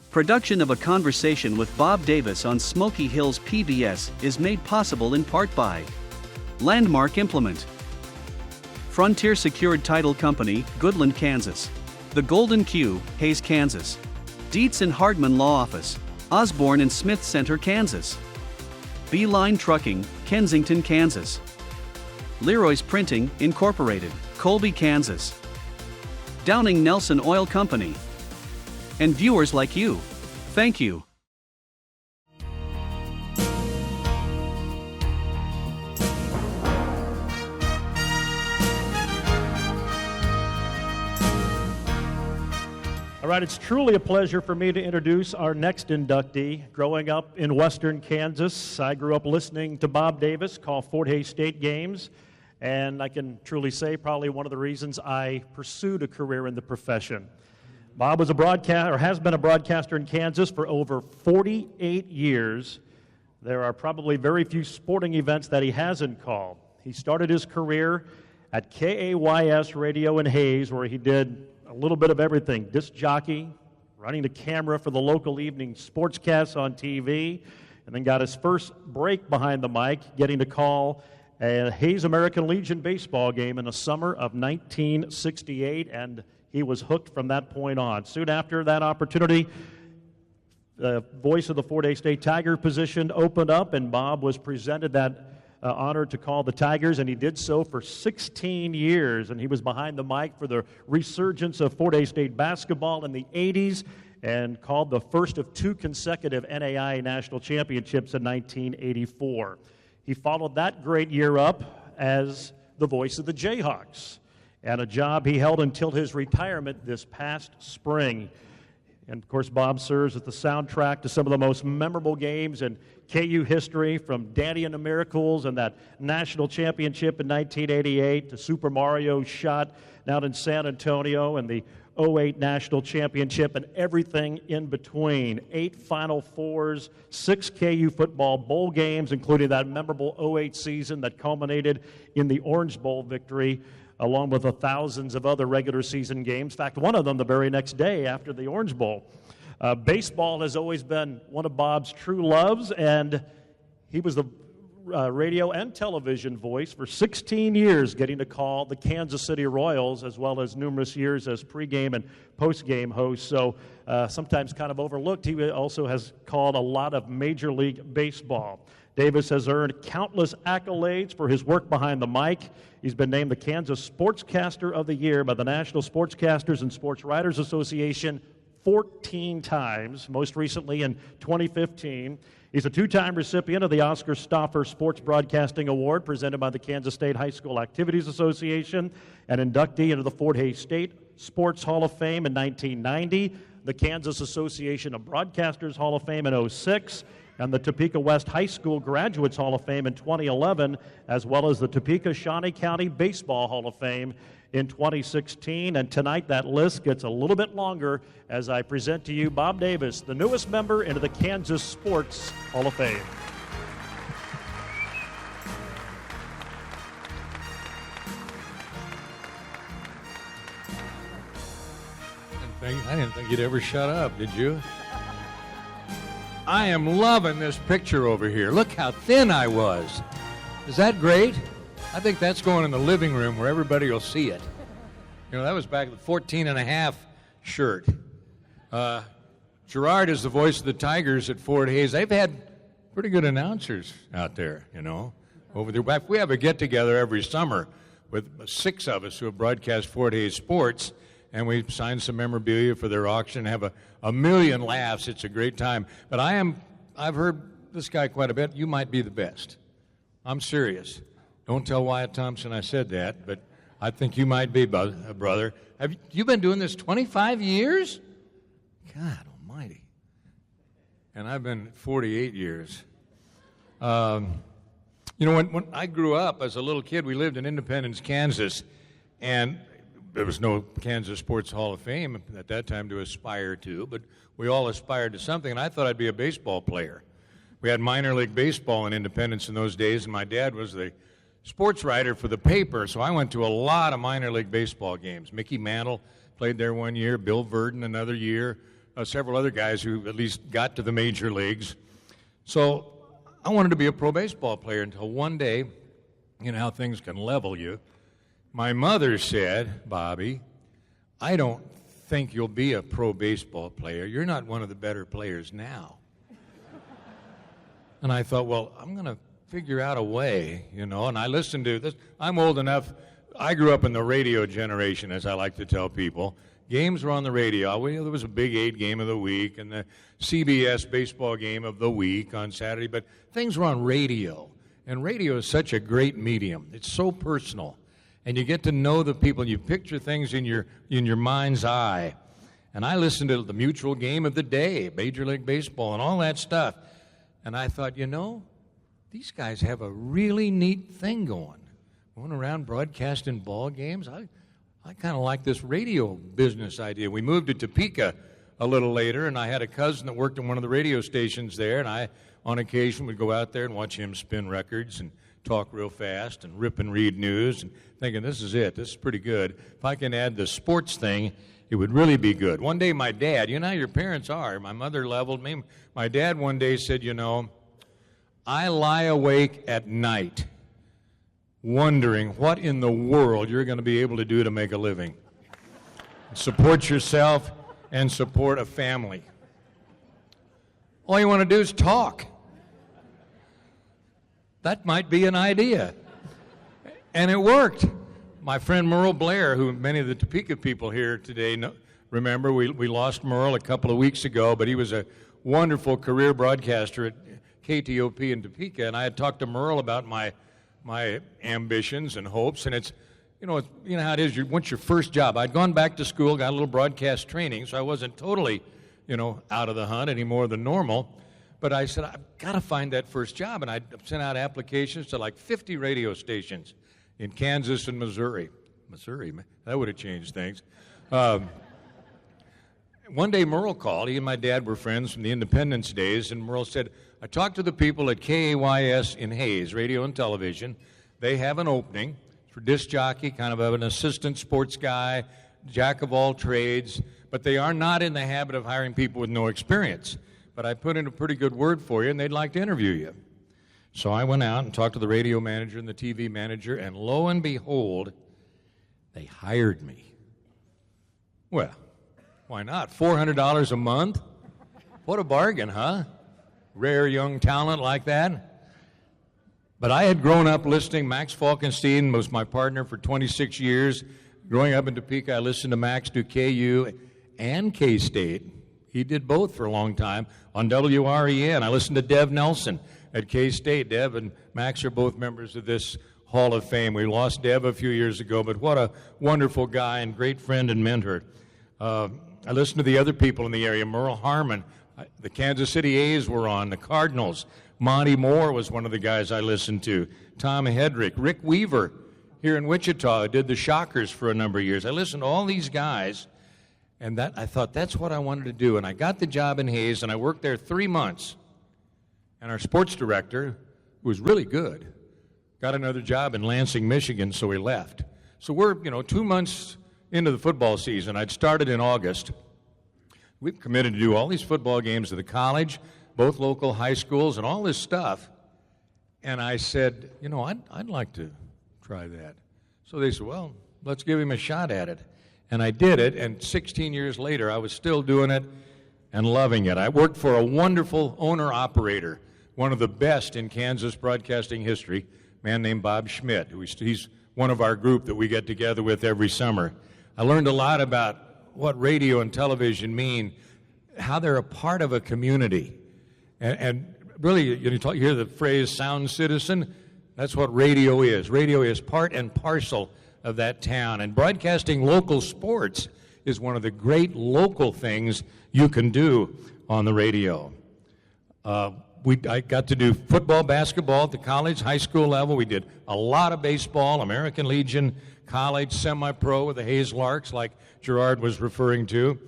Production of A Conversation with Bob Davis on Smoky Hills PBS is made possible in part by Landmark Implement, Frontier Secured Title Company, Goodland, Kansas, The Golden Q, Hayes, Kansas, Dietz and Hardman Law Office, Osborne and Smith Center, Kansas, Beeline Trucking, Kensington, Kansas, Leroy's Printing, Incorporated, Colby, Kansas, Downing Nelson Oil Company, and viewers like you. Thank you. All right, it's truly a pleasure for me to introduce our next inductee. Growing up in western Kansas, I grew up listening to Bob Davis call Fort Hays State games, and I can truly say probably one of the reasons I pursued a career in the profession. Bob was a broadcaster, or has been a broadcaster in Kansas for over 48 years. there are probably very few sporting events that he hasn't called. He started his career at KAYS Radio in Hayes, where he did a little bit of everything: disc jockey, running the camera for the local evening sportscasts on TV, and then got his first break behind the mic, getting to call a Hayes American Legion baseball game in the summer of 1968, and he was hooked from that point on. Soon after that opportunity, the voice of the Fort Hays State Tiger position opened up, and Bob was presented that honor to call the Tigers, and he did so for 16 years, and he was behind the mic for the resurgence of Fort Hays State basketball in the 80s and called the first of 2 consecutive NAIA national championships in 1984. He followed that great year up as the voice of the Jayhawks, and a job he held until his retirement this past spring. And, of course, Bob serves as the soundtrack to some of the most memorable games in KU history, from Danny and the Miracles and that national championship in 1988 to Super Mario shot down in San Antonio and the 08 national championship and everything in between. 8 Final Fours, 6 KU football bowl games, including that memorable 08 season that culminated in the Orange Bowl victory, along with the thousands of other regular season games. In fact, one of them the very next day after the Orange Bowl. Baseball has always been one of Bob's true loves, and he was the radio and television voice for 16 years, getting to call the Kansas City Royals, as well as numerous years as pregame and postgame host. So sometimes kind of overlooked, he also has called a lot of Major League Baseball. Davis has earned countless accolades for his work behind the mic. He's been named the Kansas Sportscaster of the Year by the National Sportscasters and Sports Writers Association 14 times, most recently in 2015. He's a 2-time recipient of the Oscar Stauffer Sports Broadcasting Award presented by the Kansas State High School Activities Association, an inductee into the Fort Hays State Sports Hall of Fame in 1990, the Kansas Association of Broadcasters Hall of Fame in 2006, and the Topeka West High School Graduates Hall of Fame in 2011, as well as the Topeka-Shawnee County Baseball Hall of Fame in 2016. And tonight that list gets a little bit longer as I present to you Bob Davis, the newest member into the Kansas Sports Hall of Fame. I didn't think you'd ever shut up, did you? I am loving this picture over here. Look how thin I was. Is that great? I think that's going in the living room where everybody will see it. You know, that was back at the 14.5 shirt. Gerard is the voice of the Tigers at Fort Hays. They've had pretty good announcers out there, you know, over there. We have a get-together every summer with 6 of us who have broadcast Fort Hays sports, and we sign some memorabilia for their auction, have a million laughs. It's a great time. But I've heard this guy quite a bit. You might be the best. I'm serious. Don't tell Wyatt Thompson I said that, but I think you might be, brother. Have you been doing this 25 years? God almighty. And I've been 48 years. You know, when I grew up as a little kid, we lived in Independence, Kansas, and there was no Kansas Sports Hall of Fame at that time to aspire to, but we all aspired to something, and I thought I'd be a baseball player. We had minor league baseball in Independence in those days, and my dad was the sports writer for the paper, so I went to a lot of minor league baseball games. Mickey Mantle played there one year, Bill Verdon another year, several other guys who at least got to the major leagues. So I wanted to be a pro baseball player until one day, you know how things can level you. My mother said, Bobby, I don't think you'll be a pro baseball player. You're not one of the better players now. And I thought, well, I'm going to figure out a way, you know, and I listened to this. I'm old enough. I grew up in the radio generation, as I like to tell people. Games were on the radio. There was a Big 8 game of the week and the CBS baseball game of the week on Saturday, but things were on radio. And radio is such a great medium. It's so personal. And you get to know the people. You picture things in your mind's eye. And I listened to the mutual game of the day, Major League Baseball, and all that stuff. And I thought, you know, these guys have a really neat thing going around broadcasting ball games. I kind of like this radio business idea. We moved to Topeka a little later, and I had a cousin that worked in one of the radio stations there, and I, on occasion, would go out there and watch him spin records and talk real fast and rip and read news, and thinking, this is it, this is pretty good. If I can add the sports thing, it would really be good. One day my dad, you know how your parents are, my mother leveled me. My dad one day said, you know, I lie awake at night wondering what in the world you're going to be able to do to make a living. Support yourself and support a family. All you want to do is talk. That might be an idea. And it worked. My friend Merle Blair, who many of the Topeka people here today remember, we lost Merle a couple of weeks ago, but he was a wonderful career broadcaster at KTOP in Topeka, and I had talked to Merle about my ambitions and hopes, and it's you know how it is. Once your first job, I'd gone back to school, got a little broadcast training, so I wasn't totally, out of the hunt any more than normal. But I said, I've got to find that first job, and I sent out applications to like 50 radio stations in Kansas and Missouri. Missouri, that would have changed things. One day Merle called. He and my dad were friends from the Independence days, and Merle said, I talked to the people at KAYS in Hayes, radio and television. They have an opening for disc jockey, kind of an assistant sports guy, jack of all trades, but they are not in the habit of hiring people with no experience. But I put in a pretty good word for you, and they'd like to interview you. So I went out and talked to the radio manager and the TV manager, and lo and behold, they hired me. Well, why not? $400 a month? What a bargain, huh? Rare young talent like that. But I had grown up listening. Max Falkenstein was my partner for 26 years. Growing up in Topeka, I listened to Max do KU and K-State. He did both for a long time on WREN. I listened to Dev Nelson at K-State. Dev and Max are both members of this Hall of Fame. We lost Dev a few years ago, but what a wonderful guy and great friend and mentor. I listened to the other people in the area. Merle Harmon, the Kansas City A's were on, the Cardinals. Monty Moore was one of the guys I listened to. Tom Hedrick, Rick Weaver here in Wichita, did the Shockers for a number of years. I listened to all these guys, and I thought that's what I wanted to do. And I got the job in Hayes, and I worked there 3 months. And our sports director, who was really good, got another job in Lansing, Michigan, so he left. So we're, 2 months into the football season. I'd started in August. We've committed to do all these football games at the college, both local high schools, and all this stuff. And I said, I'd like to try that. So they said, well, let's give him a shot at it. And I did it, and 16 years later, I was still doing it and loving it. I worked for a wonderful owner-operator, one of the best in Kansas broadcasting history, a man named Bob Schmidt. He's one of our group that we get together with every summer. I learned a lot about what radio and television mean, how they're a part of a community. And really, you hear the phrase sound citizen, that's what radio is. Radio is part and parcel of that town. And broadcasting local sports is one of the great local things you can do on the radio. I got to do football, basketball at the college, high school level. We did a lot of baseball, American Legion, college, semi-pro with the Hayes Larks, like Gerard was referring to.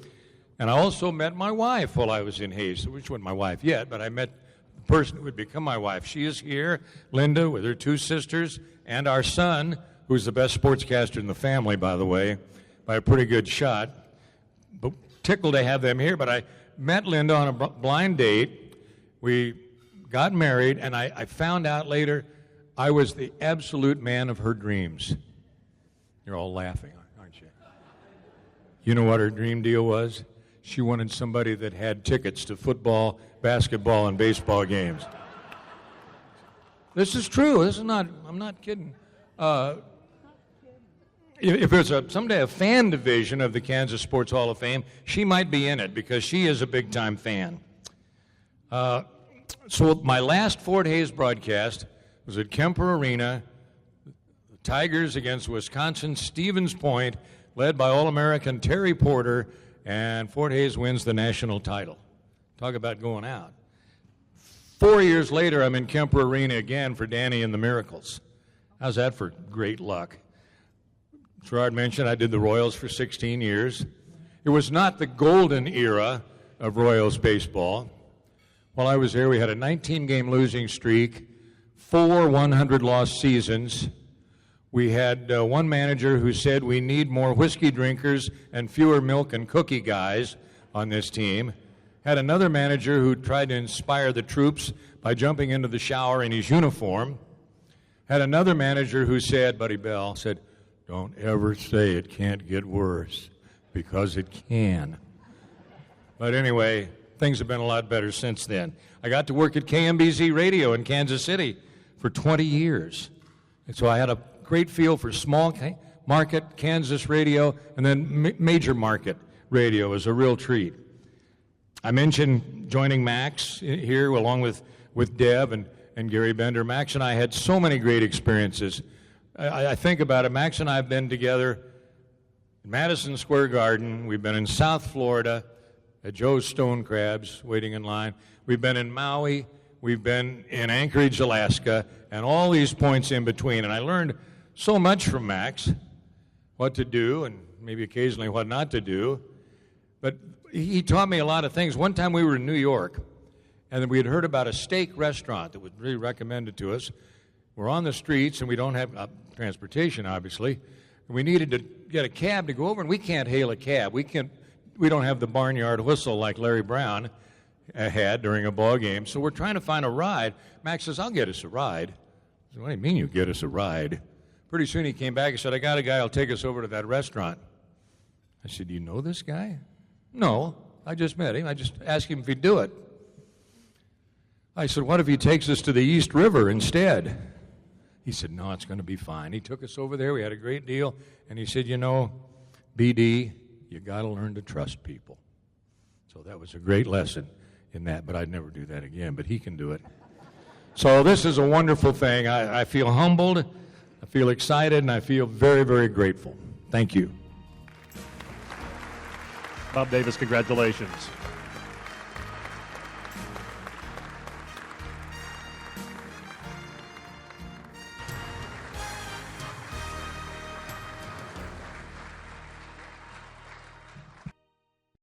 And I also met my wife while I was in Hayes, which wasn't my wife yet, but I met the person who would become my wife. She is here, Linda, with her 2 sisters, and our son, who's the best sportscaster in the family, by the way, by a pretty good shot. But tickled to have them here, but I met Linda on a blind date. We got married, and I found out later I was the absolute man of her dreams. You're all laughing, aren't you? You know what her dream deal was? She wanted somebody that had tickets to football, basketball, and baseball games. This is true. I'm not kidding. If there's someday a fan division of the Kansas Sports Hall of Fame, she might be in it because she is a big-time fan. So my last Fort Hays broadcast was at Kemper Arena, the Tigers against Wisconsin Stevens Point, led by All-American Terry Porter, and Fort Hays wins the national title. Talk about going out. 4 years later, I'm in Kemper Arena again for Danny and the Miracles. How's that for great luck? Gerard mentioned I did the Royals for 16 years. It was not the golden era of Royals baseball. While I was there, we had a 19-game losing streak, 4 100-loss seasons. We had one manager who said we need more whiskey drinkers and fewer milk and cookie guys on this team. Had another manager who tried to inspire the troops by jumping into the shower in his uniform. Had another manager who said, Buddy Bell, said, don't ever say it can't get worse, because it can. But anyway, things have been a lot better since then. I got to work at KMBZ Radio in Kansas City for 20 years. And so I had a great feel for small market Kansas radio, and then major market radio is a real treat. I mentioned joining Max here along with Deb and Gary Bender. Max and I had so many great experiences. I think about it, Max and I have been together in Madison Square Garden. We've been in South Florida at Joe's Stone Crabs, waiting in line. We've been in Maui. We've been in Anchorage, Alaska, and all these points in between. And I learned so much from Max, what to do and maybe occasionally what not to do. But he taught me a lot of things. One time we were in New York, and we had heard about a steak restaurant that was really recommended to us. We're on the streets, and we don't have transportation, obviously. And we needed to get a cab to go over, and we can't hail a cab. We don't have the barnyard whistle like Larry Brown had during a ball game. So we're trying to find a ride. Max says, I'll get us a ride. I said, what do you mean you get us a ride? Pretty soon he came back and said, I got a guy who'll take us over to that restaurant. I said, do you know this guy? No, I just met him. I just asked him if he'd do it. I said, what if he takes us to the East River instead? He said, no, it's going to be fine. He took us over there. We had a great deal. And he said, you know, BD, you got to learn to trust people. So that was a great lesson in that, but I'd never do that again, but he can do it. So this is a wonderful thing. I feel humbled, I feel excited, and I feel very, very grateful. Thank you. Bob Davis, congratulations.